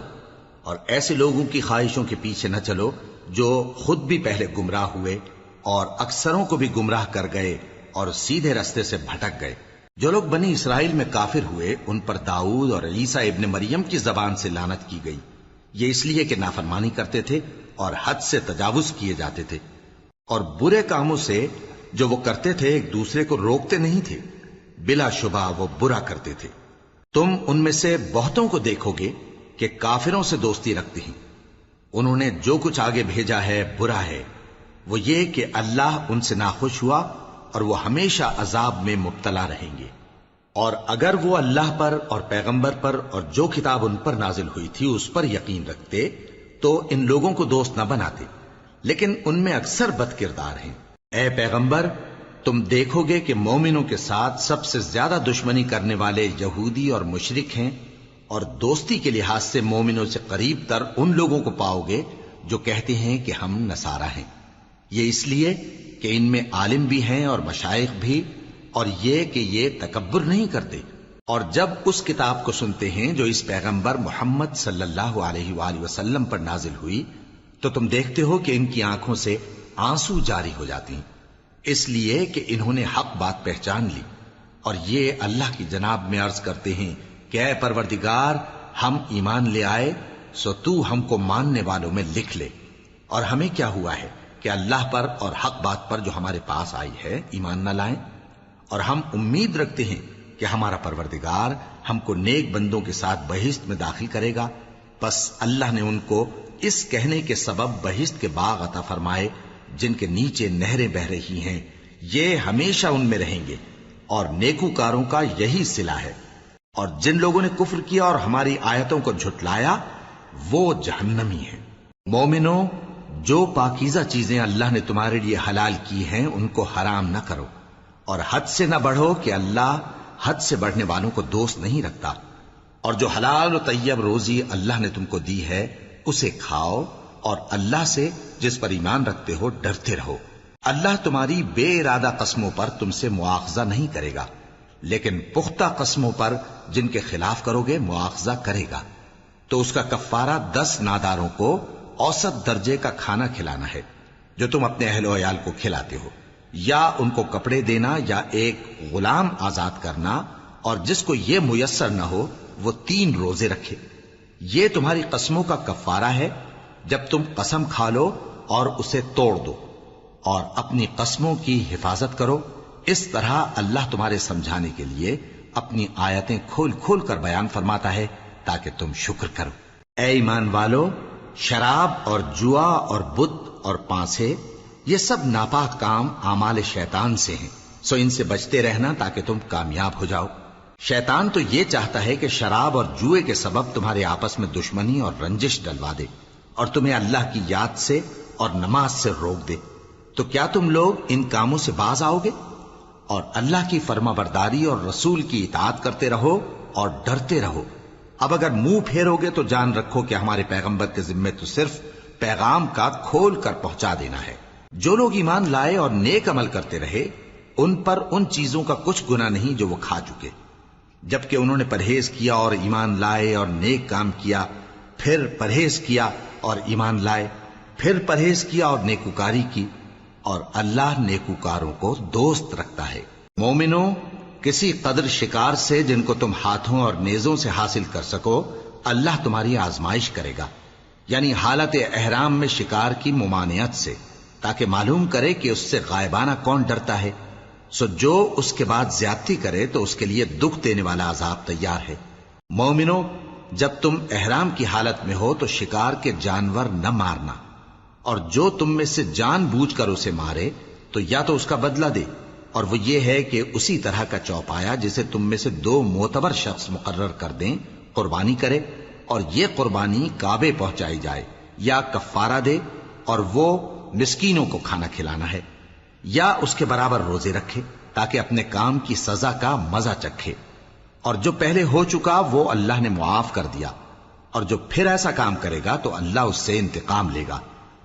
Speaker 1: اور ایسے لوگوں کی خواہشوں کے پیچھے نہ چلو جو خود بھی پہلے گمراہ ہوئے اور اکثروں کو بھی گمراہ کر گئے اور سیدھے رستے سے بھٹک گئے۔ جو لوگ بنی اسرائیل میں کافر ہوئے ان پر داؤد اور عیسیٰ ابن مریم کی زبان سے لعنت کی گئی، یہ اس لیے کہ نافرمانی کرتے تھے اور حد سے تجاوز کیے جاتے تھے، اور برے کاموں سے جو وہ کرتے تھے ایک دوسرے کو روکتے نہیں تھے، بلا شبہ وہ برا کرتے تھے۔ تم ان میں سے بہتوں کو دیکھو گے کہ کافروں سے دوستی رکھتے ہیں، انہوں نے جو کچھ آگے بھیجا ہے برا ہے، وہ یہ کہ اللہ ان سے ناخوش ہوا اور وہ ہمیشہ عذاب میں مبتلا رہیں گے۔ اور اگر وہ اللہ پر اور پیغمبر پر اور جو کتاب ان پر نازل ہوئی تھی اس پر یقین رکھتے تو ان لوگوں کو دوست نہ بناتے، لیکن ان میں اکثر بد کردار ہیں۔ اے پیغمبر، تم دیکھو گے کہ مومنوں کے ساتھ سب سے زیادہ دشمنی کرنے والے یہودی اور مشرک ہیں، اور دوستی کے لحاظ سے مومنوں سے قریب تر ان لوگوں کو پاؤ گے جو کہتے ہیں کہ ہم نصارہ ہیں۔ یہ اس لیے کہ ان میں عالم بھی ہیں اور مشائخ بھی، اور یہ کہ یہ تکبر نہیں کرتے۔ اور جب اس کتاب کو سنتے ہیں جو اس پیغمبر محمد صلی اللہ علیہ وآلہ وسلم پر نازل ہوئی تو تم دیکھتے ہو کہ ان کی آنکھوں سے آنسو جاری ہو جاتی ہیں، اس لیے کہ انہوں نے حق بات پہچان لی، اور یہ اللہ کی جناب میں عرض کرتے ہیں کہ اے پروردگار، ہم ایمان لے آئے سو تو ہم کو ماننے والوں میں لکھ لے۔ اور ہمیں کیا ہوا ہے کہ اللہ پر اور حق بات پر جو ہمارے پاس آئی ہے ایمان نہ لائیں، اور ہم امید رکھتے ہیں کہ ہمارا پروردگار ہم کو نیک بندوں کے ساتھ بہشت میں داخل کرے گا۔ بس اللہ نے ان کو اس کہنے کے سبب بہشت کے باغ عطا فرمائے جن کے نیچے نہریں بہ رہی ہیں، یہ ہمیشہ ان میں رہیں گے، اور نیکوکاروں کا یہی صلہ ہے۔ اور جن لوگوں نے کفر کیا اور ہماری آیتوں کو جھٹلایا وہ جہنمی ہیں۔ مومنوں، جو پاکیزہ چیزیں اللہ نے تمہارے لیے حلال کی ہیں ان کو حرام نہ کرو، اور حد سے نہ بڑھو کہ اللہ حد سے بڑھنے والوں کو دوست نہیں رکھتا۔ اور جو حلال و طیب روزی اللہ نے تم کو دی ہے اسے کھاؤ، اور اللہ سے جس پر ایمان رکھتے ہو ڈرتے رہو۔ اللہ تمہاری بے ارادہ قسموں پر تم سے مواخذہ نہیں کرے گا، لیکن پختہ قسموں پر جن کے خلاف کرو گے مواخذہ کرے گا۔ تو اس کا کفارہ 10 ناداروں کو اوسط درجے کا کھانا کھلانا ہے جو تم اپنے اہل و عیال کو کھلاتے ہو، یا ان کو کپڑے دینا یا ایک غلام آزاد کرنا، اور جس کو یہ میسر نہ ہو وہ 3 روزے رکھے۔ یہ تمہاری قسموں کا کفارہ ہے جب تم قسم کھا لو اور اسے توڑ دو، اور اپنی قسموں کی حفاظت کرو۔ اس طرح اللہ تمہارے سمجھانے کے لیے اپنی آیتیں کھول کھول کر بیان فرماتا ہے تاکہ تم شکر کرو۔ اے ایمان والو، شراب اور جوا اور بت اور پانسے یہ سب ناپاک کام اعمال شیطان سے ہیں، سو ان سے بچتے رہنا تاکہ تم کامیاب ہو جاؤ۔ شیطان تو یہ چاہتا ہے کہ شراب اور جوئے کے سبب تمہارے آپس میں دشمنی اور رنجش ڈلوا دے، اور تمہیں اللہ کی یاد سے اور نماز سے روک دے۔ تو کیا تم لوگ ان کاموں سے باز آؤ گے؟ اور اللہ کی فرما برداری اور رسول کی اطاعت کرتے رہو اور ڈرتے رہو۔ اب اگر منہ پھیرو گے تو جان رکھو کہ ہمارے پیغمبر کے ذمے تو صرف پیغام کا کھول کر پہنچا دینا ہے۔ جو لوگ ایمان لائے اور نیک عمل کرتے رہے ان پر ان چیزوں کا کچھ گناہ نہیں جو وہ کھا چکے، جبکہ انہوں نے پرہیز کیا اور ایمان لائے اور نیک کام کیا، پھر پرہیز کیا اور ایمان لائے، پھر پرہیز کیا اور نیکوکاری کی، اور اللہ نیکوکاروں کو دوست رکھتا ہے۔ مومنوں، کسی قدر شکار سے جن کو تم ہاتھوں اور نیزوں سے حاصل کر سکو اللہ تمہاری آزمائش کرے گا، یعنی حالت احرام میں شکار کی ممانعت سے، تاکہ معلوم کرے کہ اس سے غائبانہ کون ڈرتا ہے۔ سو جو اس کے بعد زیادتی کرے تو اس کے لیے دکھ دینے والا عذاب تیار ہے۔ مومنوں، جب تم احرام کی حالت میں ہو تو شکار کے جانور نہ مارنا، اور جو تم میں سے جان بوجھ کر اسے مارے تو یا تو اس کا بدلہ دے، اور وہ یہ ہے کہ اسی طرح کا چوپایا جسے تم میں سے 2 معتبر شخص مقرر کر دیں قربانی کرے، اور یہ قربانی کعبے پہنچائی جائے، یا کفارہ دے اور وہ مسکینوں کو کھانا کھلانا ہے، یا اس کے برابر روزے رکھے تاکہ اپنے کام کی سزا کا مزہ چکھے۔ اور جو پہلے ہو چکا وہ اللہ نے معاف کر دیا، اور جو پھر ایسا کام کرے گا تو اللہ اس سے انتقام لے گا،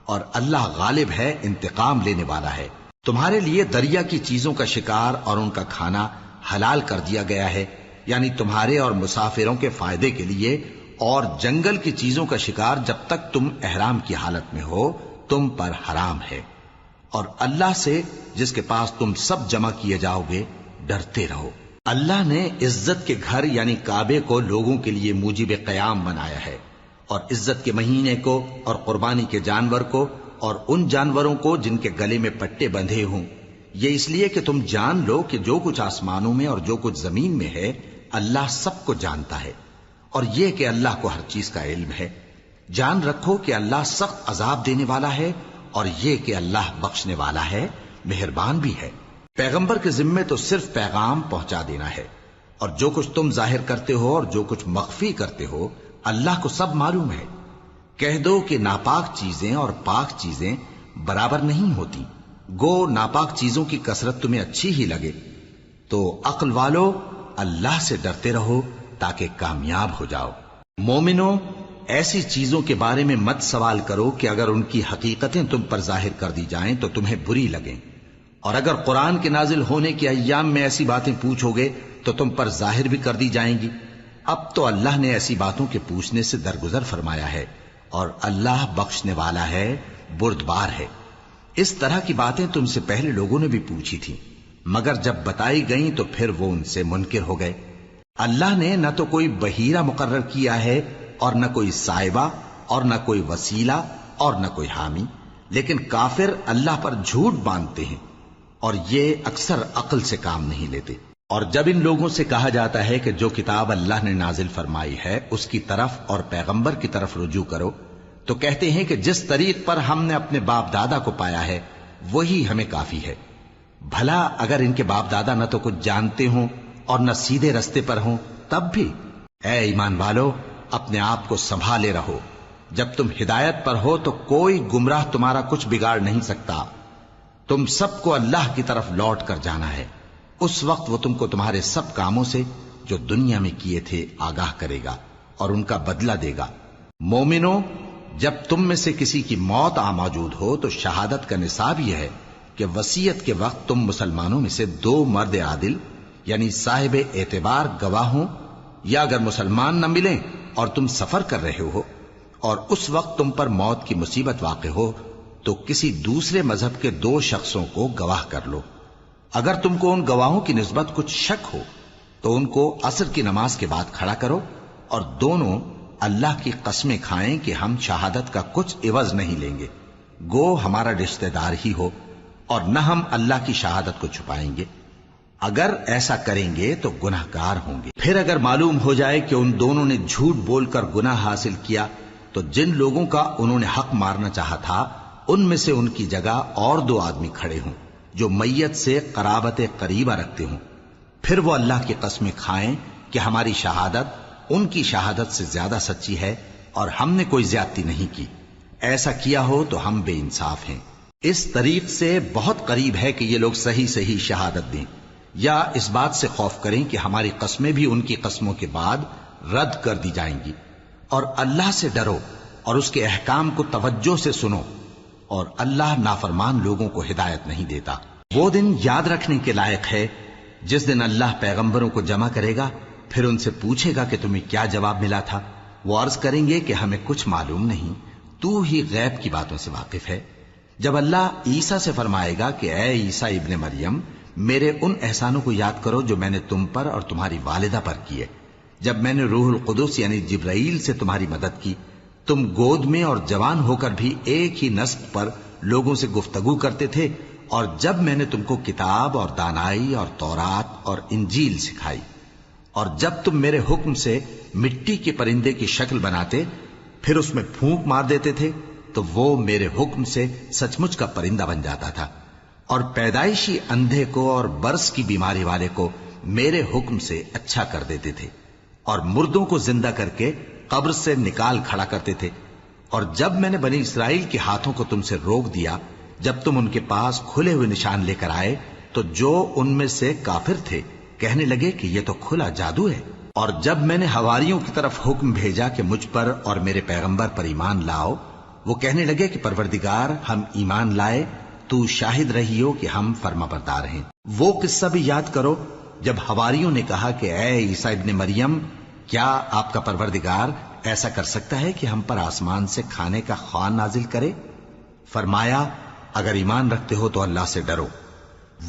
Speaker 1: اور اللہ غالب ہے، انتقام لینے والا ہے۔ تمہارے لیے دریا کی چیزوں کا شکار اور ان کا کھانا حلال کر دیا گیا ہے، یعنی تمہارے اور مسافروں کے فائدے کے لیے، اور جنگل کی چیزوں کا شکار جب تک تم احرام کی حالت میں ہو تم پر حرام ہے۔ اور اللہ سے جس کے پاس تم سب جمع کیے جاؤ گے ڈرتے رہو۔ اللہ نے عزت کے گھر یعنی کعبے کو لوگوں کے لیے موجب قیام بنایا ہے، اور عزت کے مہینے کو اور قربانی کے جانور کو اور ان جانوروں کو جن کے گلے میں پٹے بندھے ہوں، یہ اس لیے کہ تم جان لو کہ جو کچھ آسمانوں میں اور جو کچھ زمین میں ہے اللہ سب کو جانتا ہے، اور یہ کہ اللہ کو ہر چیز کا علم ہے۔ جان رکھو کہ اللہ سخت عذاب دینے والا ہے، اور یہ کہ اللہ بخشنے والا ہے، مہربان بھی ہے۔ پیغمبر کے ذمے تو صرف پیغام پہنچا دینا ہے، اور جو کچھ تم ظاہر کرتے ہو اور جو کچھ مخفی کرتے ہو اللہ کو سب معلوم ہے۔ کہہ دو کہ ناپاک چیزیں اور پاک چیزیں برابر نہیں ہوتی، گو ناپاک چیزوں کی کثرت تمہیں اچھی ہی لگے، تو عقل والو اللہ سے ڈرتے رہو تاکہ کامیاب ہو جاؤ۔ مومنو، ایسی چیزوں کے بارے میں مت سوال کرو کہ اگر ان کی حقیقتیں تم پر ظاہر کر دی جائیں تو تمہیں بری لگیں، اور اگر قرآن کے نازل ہونے کے ایام میں ایسی باتیں پوچھو گے تو تم پر ظاہر بھی کر دی جائیں گی۔ اب تو اللہ نے ایسی باتوں کے پوچھنے سے درگزر فرمایا ہے، اور اللہ بخشنے والا ہے، بردبار ہے۔ اس طرح کی باتیں تم سے پہلے لوگوں نے بھی پوچھی تھی، مگر جب بتائی گئیں تو پھر وہ ان سے منکر ہو گئے۔ اللہ نے نہ تو کوئی بحیرہ مقرر کیا ہے اور نہ کوئی سائبہ اور نہ کوئی وسیلہ اور نہ کوئی حامی، لیکن کافر اللہ پر جھوٹ باندھتے ہیں اور یہ اکثر عقل سے کام نہیں لیتے۔ اور جب ان لوگوں سے کہا جاتا ہے کہ جو کتاب اللہ نے نازل فرمائی ہے اس کی طرف اور پیغمبر کی طرف رجوع کرو، تو کہتے ہیں کہ جس طریق پر ہم نے اپنے باپ دادا کو پایا ہے وہی ہمیں کافی ہے۔ بھلا اگر ان کے باپ دادا نہ تو کچھ جانتے ہوں اور نہ سیدھے رستے پر ہوں تب بھی؟ اے ایمان والو، اپنے آپ کو سنبھالے رہو، جب تم ہدایت پر ہو تو کوئی گمراہ تمہارا کچھ بگاڑ نہیں سکتا۔ تم سب کو اللہ کی طرف لوٹ کر جانا ہے، اس وقت وہ تم کو تمہارے سب کاموں سے جو دنیا میں کیے تھے آگاہ کرے گا اور ان کا بدلہ دے گا۔ مومنو، جب تم میں سے کسی کی موت آ موجود ہو تو شہادت کا نصاب یہ ہے کہ وصیت کے وقت تم مسلمانوں میں سے 2 مرد عادل یعنی صاحب اعتبار گواہ ہوں، یا اگر مسلمان نہ ملیں اور تم سفر کر رہے ہو اور اس وقت تم پر موت کی مصیبت واقع ہو تو کسی دوسرے مذہب کے 2 شخصوں کو گواہ کر لو۔ اگر تم کو ان گواہوں کی نسبت کچھ شک ہو تو ان کو عصر کی نماز کے بعد کھڑا کرو، اور دونوں اللہ کی قسمیں کھائیں کہ ہم شہادت کا کچھ عوض نہیں لیں گے، گو ہمارا رشتہ دار ہی ہو، اور نہ ہم اللہ کی شہادت کو چھپائیں گے۔ اگر ایسا کریں گے تو گناہ گار ہوں گے۔ پھر اگر معلوم ہو جائے کہ ان دونوں نے جھوٹ بول کر گناہ حاصل کیا تو جن لوگوں کا انہوں نے حق مارنا چاہا تھا ان میں سے ان کی جگہ اور 2 آدمی کھڑے ہوں جو میت سے قرابت قریبہ رکھتے ہوں، پھر وہ اللہ کی قسمیں کھائیں کہ ہماری شہادت ان کی شہادت سے زیادہ سچی ہے اور ہم نے کوئی زیادتی نہیں کی۔ ایسا کیا ہو تو ہم بے انصاف ہیں۔ اس طریق سے بہت قریب ہے کہ یہ لوگ صحیح صحیح شہادت دیں، یا اس بات سے خوف کریں کہ ہماری قسمیں بھی ان کی قسموں کے بعد رد کر دی جائیں گی۔ اور اللہ سے ڈرو اور اس کے احکام کو توجہ سے سنو، اور اللہ نافرمان لوگوں کو ہدایت نہیں دیتا۔ وہ دن یاد رکھنے کے لائق ہے جس دن اللہ پیغمبروں کو جمع کرے گا، پھر ان سے پوچھے گا کہ تمہیں کیا جواب ملا تھا۔ وہ عرض کریں گے کہ ہمیں کچھ معلوم نہیں، تو ہی غیب کی باتوں سے واقف ہے۔ جب اللہ عیسیٰ سے فرمائے گا کہ اے عیسیٰ ابن مریم، میرے ان احسانوں کو یاد کرو جو میں نے تم پر اور تمہاری والدہ پر کیے، جب میں نے روح القدس یعنی جبرائیل سے تمہاری مدد کی، تم گود میں اور جوان ہو کر بھی ایک ہی نسق پر لوگوں سے گفتگو کرتے تھے، اور جب میں نے تم کو کتاب اور دانائی اور تورات اور انجیل سکھائی، اور جب تم میرے حکم سے مٹی کے پرندے کی شکل بناتے پھر اس میں پھونک مار دیتے تھے تو وہ میرے حکم سے سچ مچ کا پرندہ بن جاتا تھا، اور پیدائشی اندھے کو اور برس کی بیماری والے کو میرے حکم سے اچھا کر دیتے تھے، اور مردوں کو زندہ کر کے قبر سے نکال کھڑا کرتے تھے۔ اور جب میں نے بنی اسرائیل کے ہاتھوں کو تم سے روک دیا جب تم ان کے پاس کھلے ہوئے نشان لے کر آئے تو جو ان میں سے کافر تھے کہنے لگے کہ یہ تو کھلا جادو ہے۔ اور جب میں نے حواریوں کی طرف حکم بھیجا کہ مجھ پر اور میرے پیغمبر پر ایمان لاؤ، وہ کہنے لگے کہ پروردگار، ہم ایمان لائے، تو شاہد رہی ہو کہ ہم فرما بردار ہیں۔ وہ قصہ بھی یاد کرو جب حواریوں نے کہا کہ اے عیسیٰ ابن مریم، کیا آپ کا پروردگار ایسا کر سکتا ہے کہ ہم پر آسمان سے کھانے کا خوان نازل کرے؟ فرمایا، اگر ایمان رکھتے ہو تو اللہ سے ڈرو۔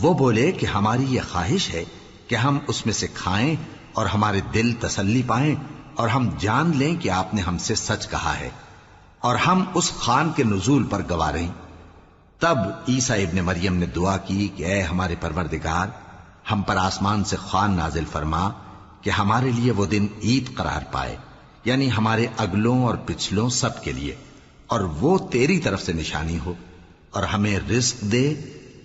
Speaker 1: وہ بولے کہ ہماری یہ خواہش ہے کہ ہم اس میں سے کھائیں اور ہمارے دل تسلی پائیں اور ہم جان لیں کہ آپ نے ہم سے سچ کہا ہے، اور ہم اس خوان کے نزول پر گواہ رہیں۔ تب عیسیٰ ابن مریم نے دعا کی کہ اے ہمارے پروردگار، ہم پر آسمان سے خوان نازل فرما کہ ہمارے لیے وہ دن عید قرار پائے، یعنی ہمارے اگلوں اور پچھلوں سب کے لیے، اور وہ تیری طرف سے نشانی ہو، اور ہمیں رزق دے،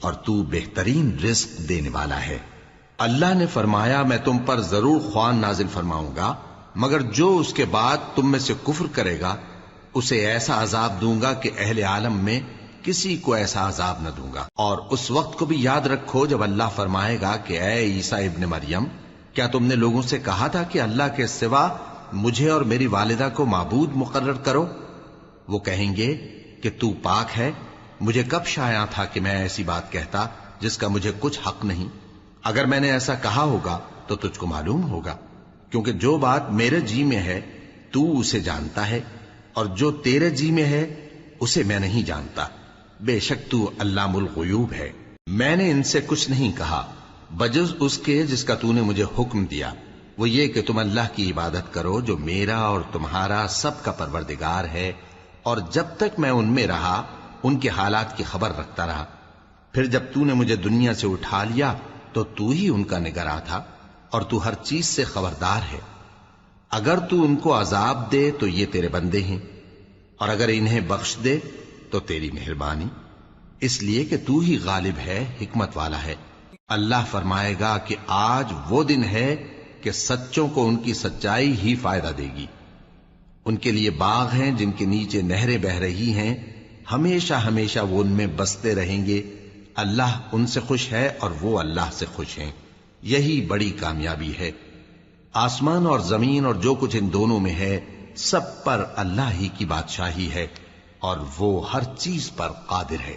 Speaker 1: اور تو بہترین رزق دینے والا ہے۔ اللہ نے فرمایا میں تم پر ضرور خوان نازل فرماؤں گا، مگر جو اس کے بعد تم میں سے کفر کرے گا اسے ایسا عذاب دوں گا کہ اہل عالم میں کسی کو ایسا عذاب نہ دوں گا۔ اور اس وقت کو بھی یاد رکھو جب اللہ فرمائے گا کہ اے عیسیٰ ابن مریم، کیا تم نے لوگوں سے کہا تھا کہ اللہ کے سوا مجھے اور میری والدہ کو معبود مقرر کرو؟ وہ کہیں گے کہ تو پاک ہے، مجھے کب شایع تھا کہ میں ایسی بات کہتا جس کا مجھے کچھ حق نہیں۔ اگر میں نے ایسا کہا ہوگا تو تجھ کو معلوم ہوگا، کیونکہ جو بات میرے جی میں ہے تو اسے جانتا ہے، اور جو تیرے جی میں ہے اسے میں نہیں جانتا۔ بے شک تو علام الغیوب ہے۔ میں نے ان سے کچھ نہیں کہا بجز اس کے جس کا تو نے مجھے حکم دیا، وہ یہ کہ تم اللہ کی عبادت کرو جو میرا اور تمہارا سب کا پروردگار ہے، اور جب تک میں ان میں رہا ان کے حالات کی خبر رکھتا رہا۔ پھر جب تو نے مجھے دنیا سے اٹھا لیا تو تو ہی ان کا نگراں تھا، اور تو ہر چیز سے خبردار ہے۔ اگر تو ان کو عذاب دے تو یہ تیرے بندے ہیں، اور اگر انہیں بخش دے تو تیری مہربانی، اس لیے کہ تو ہی غالب ہے، حکمت والا ہے۔ اللہ فرمائے گا کہ آج وہ دن ہے کہ سچوں کو ان کی سچائی ہی فائدہ دے گی۔ ان کے لیے باغ ہیں جن کے نیچے نہریں بہہ رہی ہیں، ہمیشہ ہمیشہ وہ ان میں بستے رہیں گے۔ اللہ ان سے خوش ہے اور وہ اللہ سے خوش ہیں، یہی بڑی کامیابی ہے۔ آسمان اور زمین اور جو کچھ ان دونوں میں ہے سب پر اللہ ہی کی بادشاہی ہے، اور وہ ہر چیز پر قادر ہے۔